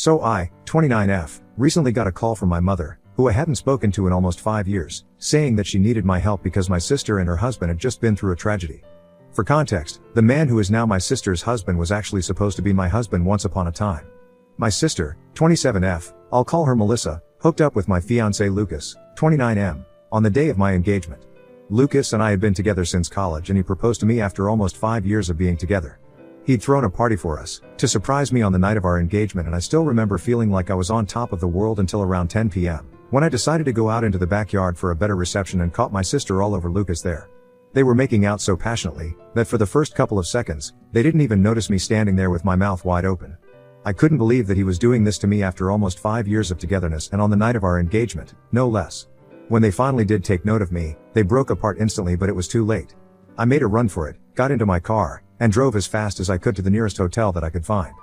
So I, 29F, recently got a call from my mother, who I hadn't spoken to in almost 5 years, saying that she needed my help because my sister and her husband had just been through a tragedy. For context, the man who is now my sister's husband was actually supposed to be my husband once upon a time. My sister, 27F, I'll call her Melissa, hooked up with my fiancé Lucas, 29M, on the day of my engagement. Lucas and I had been together since college and he proposed to me after almost 5 years of being together. He'd thrown a party for us, to surprise me on the night of our engagement, and I still remember feeling like I was on top of the world until around 10 p.m. when I decided to go out into the backyard for a better reception and caught my sister all over Lucas there. They were making out so passionately, that for the first couple of seconds, they didn't even notice me standing there with my mouth wide open. I couldn't believe that he was doing this to me after almost 5 years of togetherness and on the night of our engagement, no less. When they finally did take note of me, they broke apart instantly, but it was too late. I made a run for it, got into my car, and drove as fast as I could to the nearest hotel that I could find.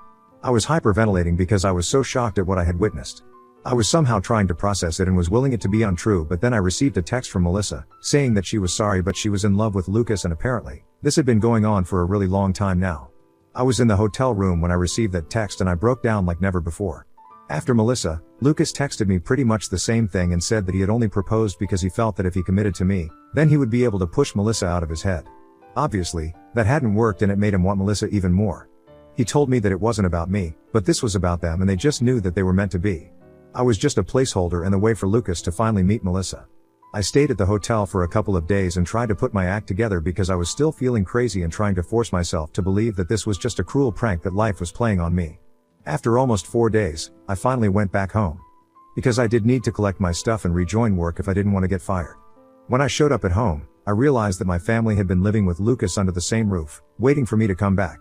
I was hyperventilating because I was so shocked at what I had witnessed. I was somehow trying to process it and was willing it to be untrue, but then I received a text from Melissa, saying that she was sorry but she was in love with Lucas, and apparently, this had been going on for a really long time now. I was in the hotel room when I received that text and I broke down like never before. After Melissa, Lucas texted me pretty much the same thing and said that he had only proposed because he felt that if he committed to me, then he would be able to push Melissa out of his head. Obviously, that hadn't worked and it made him want Melissa even more. He told me that it wasn't about me, but this was about them and they just knew that they were meant to be. I was just a placeholder in the way for Lucas to finally meet Melissa. I stayed at the hotel for a couple of days and tried to put my act together because I was still feeling crazy and trying to force myself to believe that this was just a cruel prank that life was playing on me. After almost 4 days, I finally went back home. Because I did need to collect my stuff and rejoin work if I didn't want to get fired. When I showed up at home, I realized that my family had been living with Lucas under the same roof, waiting for me to come back.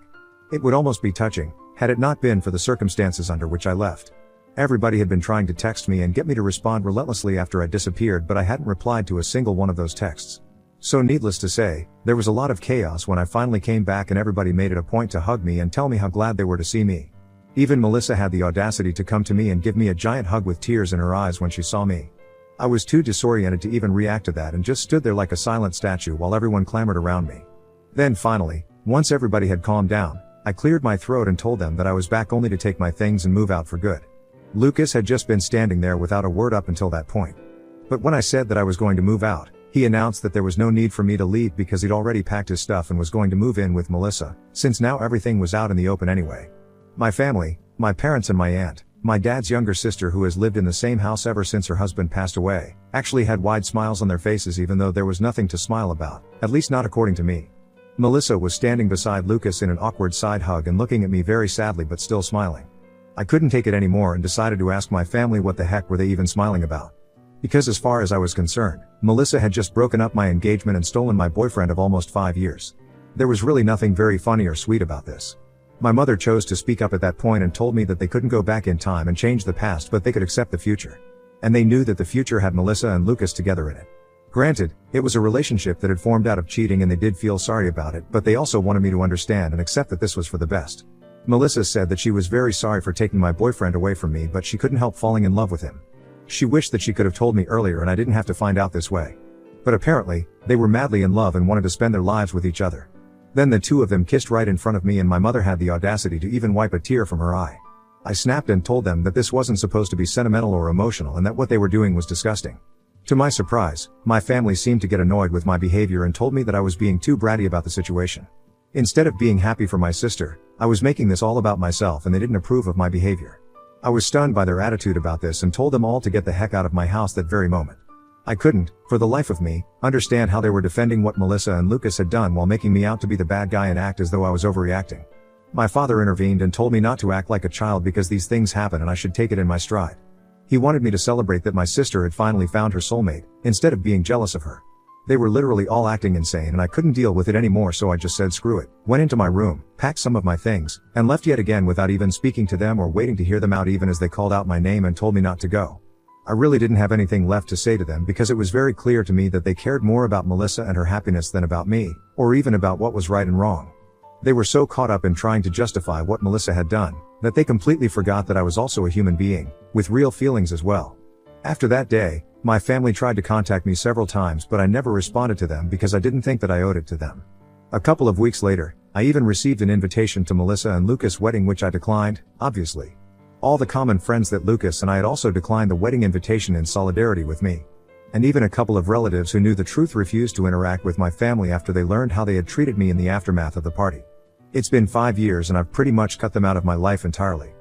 It would almost be touching, had it not been for the circumstances under which I left. Everybody had been trying to text me and get me to respond relentlessly after I disappeared, but I hadn't replied to a single one of those texts. So needless to say, there was a lot of chaos when I finally came back and everybody made it a point to hug me and tell me how glad they were to see me. Even Melissa had the audacity to come to me and give me a giant hug with tears in her eyes when she saw me. I was too disoriented to even react to that and just stood there like a silent statue while everyone clamored around me. Then finally, once everybody had calmed down, I cleared my throat and told them that I was back only to take my things and move out for good. Lucas had just been standing there without a word up until that point. But when I said that I was going to move out, he announced that there was no need for me to leave because he'd already packed his stuff and was going to move in with Melissa, since now everything was out in the open anyway. My family, my parents and my aunt, my dad's younger sister who has lived in the same house ever since her husband passed away, actually had wide smiles on their faces even though there was nothing to smile about, at least not according to me. Melissa was standing beside Lucas in an awkward side hug and looking at me very sadly but still smiling. I couldn't take it anymore and decided to ask my family what the heck were they even smiling about. Because as far as I was concerned, Melissa had just broken up my engagement and stolen my boyfriend of almost 5 years. There was really nothing very funny or sweet about this. My mother chose to speak up at that point and told me that they couldn't go back in time and change the past, but they could accept the future. And they knew that the future had Melissa and Lucas together in it. Granted, it was a relationship that had formed out of cheating and they did feel sorry about it, but they also wanted me to understand and accept that this was for the best. Melissa said that she was very sorry for taking my boyfriend away from me, but she couldn't help falling in love with him. She wished that she could have told me earlier and I didn't have to find out this way. But apparently, they were madly in love and wanted to spend their lives with each other. Then the two of them kissed right in front of me and my mother had the audacity to even wipe a tear from her eye. I snapped and told them that this wasn't supposed to be sentimental or emotional and that what they were doing was disgusting. To my surprise, my family seemed to get annoyed with my behavior and told me that I was being too bratty about the situation. Instead of being happy for my sister, I was making this all about myself and they didn't approve of my behavior. I was stunned by their attitude about this and told them all to get the heck out of my house that very moment. I couldn't, for the life of me, understand how they were defending what Melissa and Lucas had done while making me out to be the bad guy and act as though I was overreacting. My father intervened and told me not to act like a child because these things happen and I should take it in my stride. He wanted me to celebrate that my sister had finally found her soulmate, instead of being jealous of her. They were literally all acting insane and I couldn't deal with it anymore, so I just said screw it, went into my room, packed some of my things, and left yet again without even speaking to them or waiting to hear them out even as they called out my name and told me not to go. I really didn't have anything left to say to them because it was very clear to me that they cared more about Melissa and her happiness than about me, or even about what was right and wrong. They were so caught up in trying to justify what Melissa had done, that they completely forgot that I was also a human being, with real feelings as well. After that day, my family tried to contact me several times but I never responded to them because I didn't think that I owed it to them. A couple of weeks later, I even received an invitation to Melissa and Lucas' wedding which I declined, obviously. All the common friends that Lucas and I had also declined the wedding invitation in solidarity with me. And even a couple of relatives who knew the truth refused to interact with my family after they learned how they had treated me in the aftermath of the party. It's been 5 years and I've pretty much cut them out of my life entirely.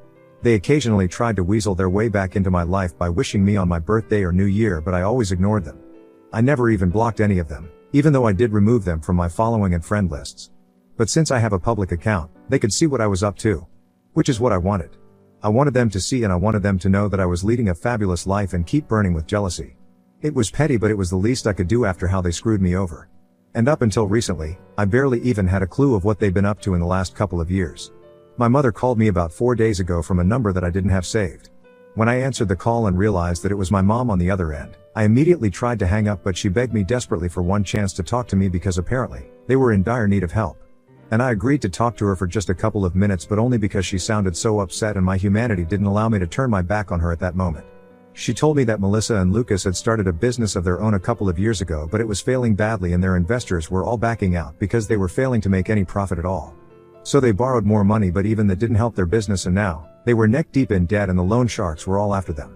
They occasionally tried to weasel their way back into my life by wishing me on my birthday or New Year, but I always ignored them. I never even blocked any of them, even though I did remove them from my following and friend lists. But since I have a public account, they could see what I was up to. Which is what I wanted. I wanted them to see and I wanted them to know that I was leading a fabulous life and keep burning with jealousy. It was petty, but it was the least I could do after how they screwed me over. And up until recently, I barely even had a clue of what they'd been up to in the last couple of years. My mother called me about 4 days ago from a number that I didn't have saved. When I answered the call and realized that it was my mom on the other end, I immediately tried to hang up, but she begged me desperately for one chance to talk to me because apparently, they were in dire need of help. And I agreed to talk to her for just a couple of minutes, but only because she sounded so upset and my humanity didn't allow me to turn my back on her at that moment. She told me that Melissa and Lucas had started a business of their own a couple of years ago, but it was failing badly and their investors were all backing out because they were failing to make any profit at all. So they borrowed more money, but even that didn't help their business, and now, they were neck deep in debt and the loan sharks were all after them.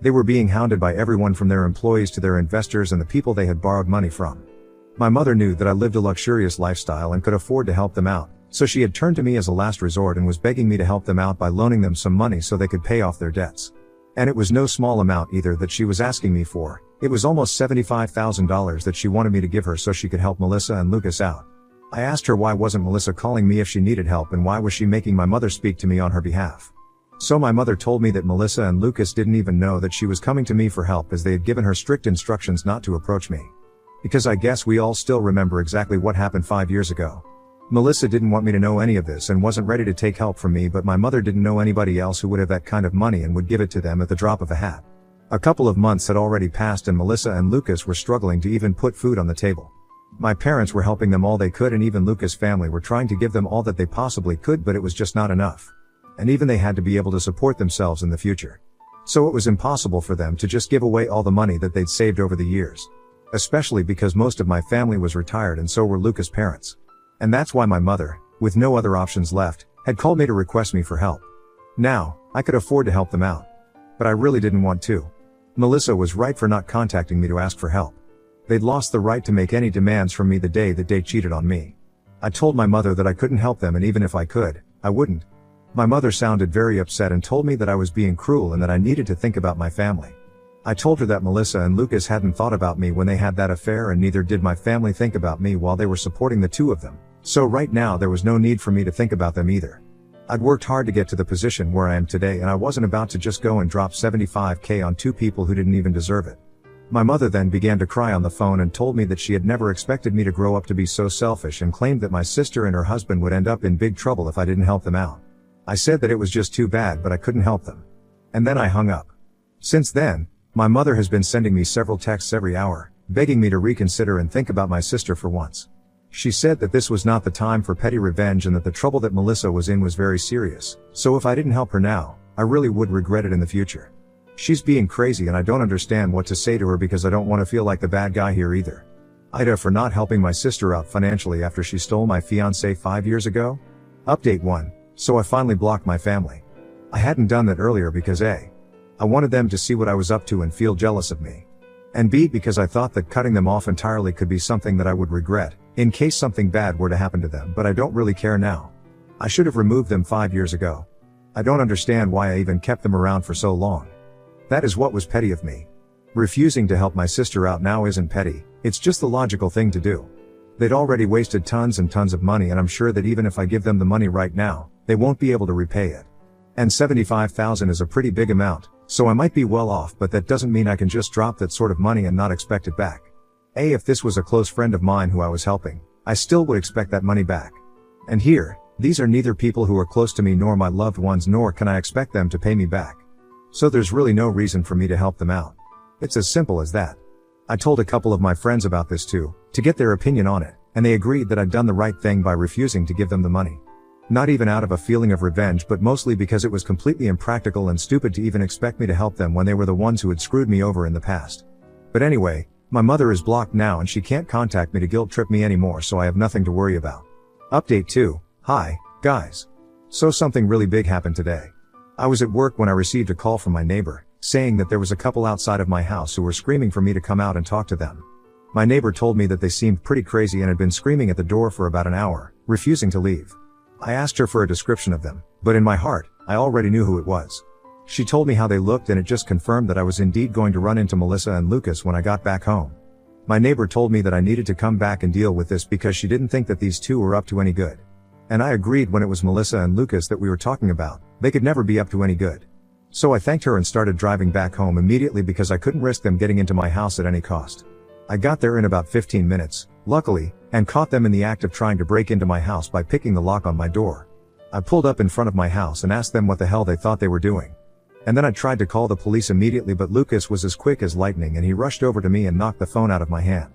They were being hounded by everyone from their employees to their investors and the people they had borrowed money from. My mother knew that I lived a luxurious lifestyle and could afford to help them out, so she had turned to me as a last resort and was begging me to help them out by loaning them some money so they could pay off their debts. And it was no small amount either that she was asking me for. It was almost $75,000 that she wanted me to give her so she could help Melissa and Lucas out. I asked her why wasn't Melissa calling me if she needed help, and why was she making my mother speak to me on her behalf. So my mother told me that Melissa and Lucas didn't even know that she was coming to me for help, as they had given her strict instructions not to approach me. Because I guess we all still remember exactly what happened 5 years ago. Melissa didn't want me to know any of this and wasn't ready to take help from me, but my mother didn't know anybody else who would have that kind of money and would give it to them at the drop of a hat. A couple of months had already passed and Melissa and Lucas were struggling to even put food on the table. My parents were helping them all they could, and even Lucas' family were trying to give them all that they possibly could, but it was just not enough. And even they had to be able to support themselves in the future. So it was impossible for them to just give away all the money that they'd saved over the years. Especially because most of my family was retired and so were Lucas' parents. And that's why my mother, with no other options left, had called me to request me for help. Now, I could afford to help them out. But I really didn't want to. Melissa was right for not contacting me to ask for help. They'd lost the right to make any demands from me the day that they cheated on me. I told my mother that I couldn't help them, and even if I could, I wouldn't. My mother sounded very upset and told me that I was being cruel and that I needed to think about my family. I told her that Melissa and Lucas hadn't thought about me when they had that affair, and neither did my family think about me while they were supporting the two of them. So right now there was no need for me to think about them either. I'd worked hard to get to the position where I am today, and I wasn't about to just go and drop $75,000 on two people who didn't even deserve it. My mother then began to cry on the phone and told me that she had never expected me to grow up to be so selfish, and claimed that my sister and her husband would end up in big trouble if I didn't help them out. I said that it was just too bad, but I couldn't help them. And then I hung up. Since then, my mother has been sending me several texts every hour, begging me to reconsider and think about my sister for once. She said that this was not the time for petty revenge and that the trouble that Melissa was in was very serious, so if I didn't help her now, I really would regret it in the future. She's being crazy and I don't understand what to say to her because I don't want to feel like the bad guy here either. Ida for not helping my sister out financially after she stole my fiancé 5 years ago? Update 1. So I finally blocked my family. I hadn't done that earlier because A, I wanted them to see what I was up to and feel jealous of me. And B, because I thought that cutting them off entirely could be something that I would regret, in case something bad were to happen to them, but I don't really care now. I should have removed them 5 years ago. I don't understand why I even kept them around for so long. That is what was petty of me. Refusing to help my sister out now isn't petty, it's just the logical thing to do. They'd already wasted tons and tons of money, and I'm sure that even if I give them the money right now, they won't be able to repay it. And $75,000 is a pretty big amount, so I might be well off, but that doesn't mean I can just drop that sort of money and not expect it back. If this was a close friend of mine who I was helping, I still would expect that money back. And here, these are neither people who are close to me nor my loved ones, nor can I expect them to pay me back. So there's really no reason for me to help them out. It's as simple as that. I told a couple of my friends about this too, to get their opinion on it, and they agreed that I'd done the right thing by refusing to give them the money. Not even out of a feeling of revenge, but mostly because it was completely impractical and stupid to even expect me to help them when they were the ones who had screwed me over in the past. But anyway, my mother is blocked now and she can't contact me to guilt trip me anymore, so I have nothing to worry about. Update 2. Hi, guys. So something really big happened today. I was at work when I received a call from my neighbor, saying that there was a couple outside of my house who were screaming for me to come out and talk to them. My neighbor told me that they seemed pretty crazy and had been screaming at the door for about an hour, refusing to leave. I asked her for a description of them, but in my heart, I already knew who it was. She told me how they looked and it just confirmed that I was indeed going to run into Melissa and Lucas when I got back home. My neighbor told me that I needed to come back and deal with this because she didn't think that these two were up to any good. And I agreed when it was Melissa and Lucas that we were talking about, they could never be up to any good. So I thanked her and started driving back home immediately because I couldn't risk them getting into my house at any cost. I got there in about 15 minutes, luckily, and caught them in the act of trying to break into my house by picking the lock on my door. I pulled up in front of my house and asked them what the hell they thought they were doing. And then I tried to call the police immediately, but Lucas was as quick as lightning and he rushed over to me and knocked the phone out of my hand.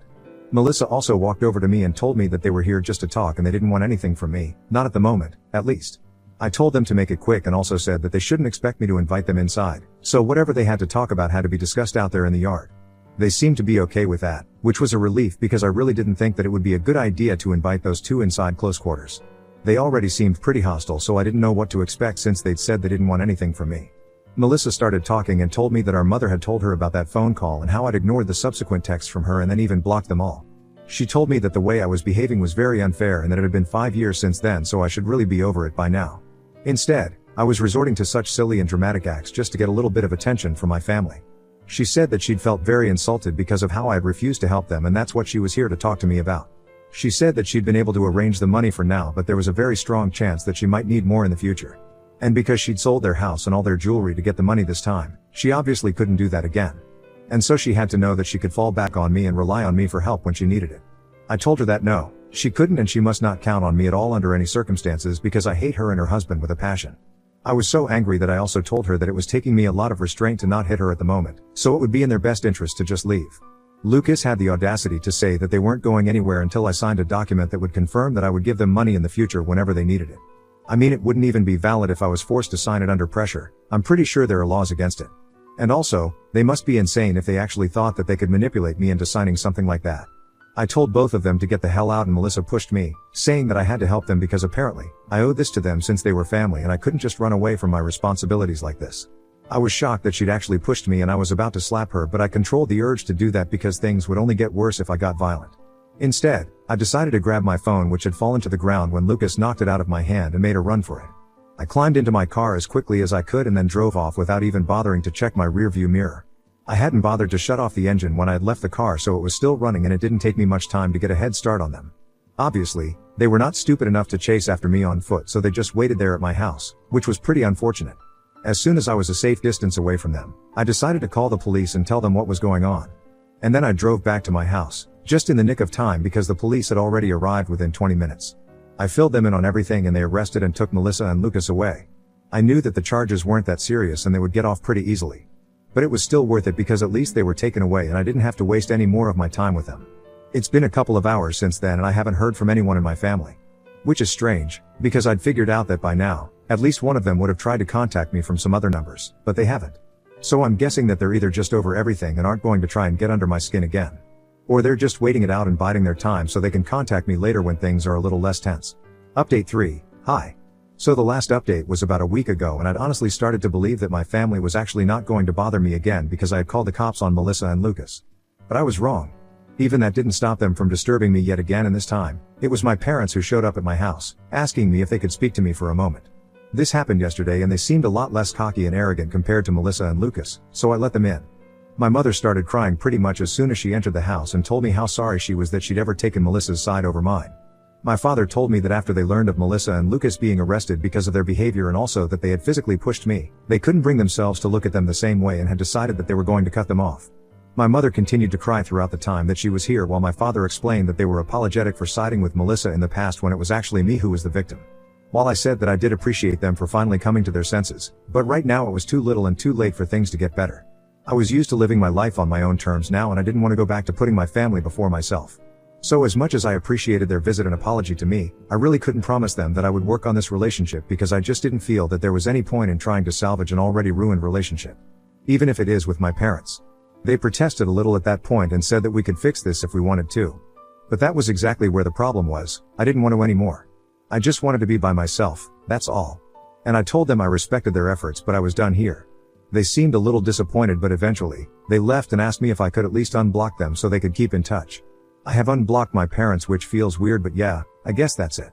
Melissa also walked over to me and told me that they were here just to talk and they didn't want anything from me, not at the moment, at least. I told them to make it quick and also said that they shouldn't expect me to invite them inside, so whatever they had to talk about had to be discussed out there in the yard. They seemed to be okay with that, which was a relief because I really didn't think that it would be a good idea to invite those two inside close quarters. They already seemed pretty hostile, so I didn't know what to expect since they'd said they didn't want anything from me. Melissa started talking and told me that our mother had told her about that phone call and how I'd ignored the subsequent texts from her and then even blocked them all. She told me that the way I was behaving was very unfair and that it had been 5 years since then, so I should really be over it by now. Instead, I was resorting to such silly and dramatic acts just to get a little bit of attention from my family. She said that she'd felt very insulted because of how I had refused to help them, and that's what she was here to talk to me about. She said that she'd been able to arrange the money for now, but there was a very strong chance that she might need more in the future. And because she'd sold their house and all their jewelry to get the money this time, she obviously couldn't do that again. And so she had to know that she could fall back on me and rely on me for help when she needed it. I told her that no, she couldn't and she must not count on me at all under any circumstances because I hate her and her husband with a passion. I was so angry that I also told her that it was taking me a lot of restraint to not hit her at the moment, so it would be in their best interest to just leave. Lucas had the audacity to say that they weren't going anywhere until I signed a document that would confirm that I would give them money in the future whenever they needed it. I mean, it wouldn't even be valid if I was forced to sign it under pressure. I'm pretty sure there are laws against it. And also, they must be insane if they actually thought that they could manipulate me into signing something like that. I told both of them to get the hell out and Melissa pushed me, saying that I had to help them because apparently, I owed this to them since they were family and I couldn't just run away from my responsibilities like this. I was shocked that she'd actually pushed me and I was about to slap her, but I controlled the urge to do that because things would only get worse if I got violent. Instead, I decided to grab my phone, which had fallen to the ground when Lucas knocked it out of my hand and made a run for it. I climbed into my car as quickly as I could and then drove off without even bothering to check my rearview mirror. I hadn't bothered to shut off the engine when I had left the car, so it was still running and it didn't take me much time to get a head start on them. Obviously, they were not stupid enough to chase after me on foot, so they just waited there at my house, which was pretty unfortunate. As soon as I was a safe distance away from them, I decided to call the police and tell them what was going on. And then I drove back to my house, just in the nick of time because the police had already arrived within 20 minutes. I filled them in on everything and they arrested and took Melissa and Lucas away. I knew that the charges weren't that serious and they would get off pretty easily. But it was still worth it because at least they were taken away and I didn't have to waste any more of my time with them. It's been a couple of hours since then and I haven't heard from anyone in my family. Which is strange, because I'd figured out that by now, at least one of them would have tried to contact me from some other numbers, but they haven't. So I'm guessing that they're either just over everything and aren't going to try and get under my skin again. Or they're just waiting it out and biding their time so they can contact me later when things are a little less tense. Update 3, hi. So the last update was about a week ago and I'd honestly started to believe that my family was actually not going to bother me again because I had called the cops on Melissa and Lucas. But I was wrong. Even that didn't stop them from disturbing me yet again, and this time, it was my parents who showed up at my house, asking me if they could speak to me for a moment. This happened yesterday and they seemed a lot less cocky and arrogant compared to Melissa and Lucas, so I let them in. My mother started crying pretty much as soon as she entered the house and told me how sorry she was that she'd ever taken Melissa's side over mine. My father told me that after they learned of Melissa and Lucas being arrested because of their behavior and also that they had physically pushed me, they couldn't bring themselves to look at them the same way and had decided that they were going to cut them off. My mother continued to cry throughout the time that she was here while my father explained that they were apologetic for siding with Melissa in the past when it was actually me who was the victim. While I said that I did appreciate them for finally coming to their senses, but right now it was too little and too late for things to get better. I was used to living my life on my own terms now and I didn't want to go back to putting my family before myself. So as much as I appreciated their visit and apology to me, I really couldn't promise them that I would work on this relationship because I just didn't feel that there was any point in trying to salvage an already ruined relationship. Even if it is with my parents. They protested a little at that point and said that we could fix this if we wanted to. But that was exactly where the problem was. I didn't want to anymore. I just wanted to be by myself, that's all. And I told them I respected their efforts but I was done here. They seemed a little disappointed but eventually, they left and asked me if I could at least unblock them so they could keep in touch. I have unblocked my parents which feels weird but yeah, I guess that's it.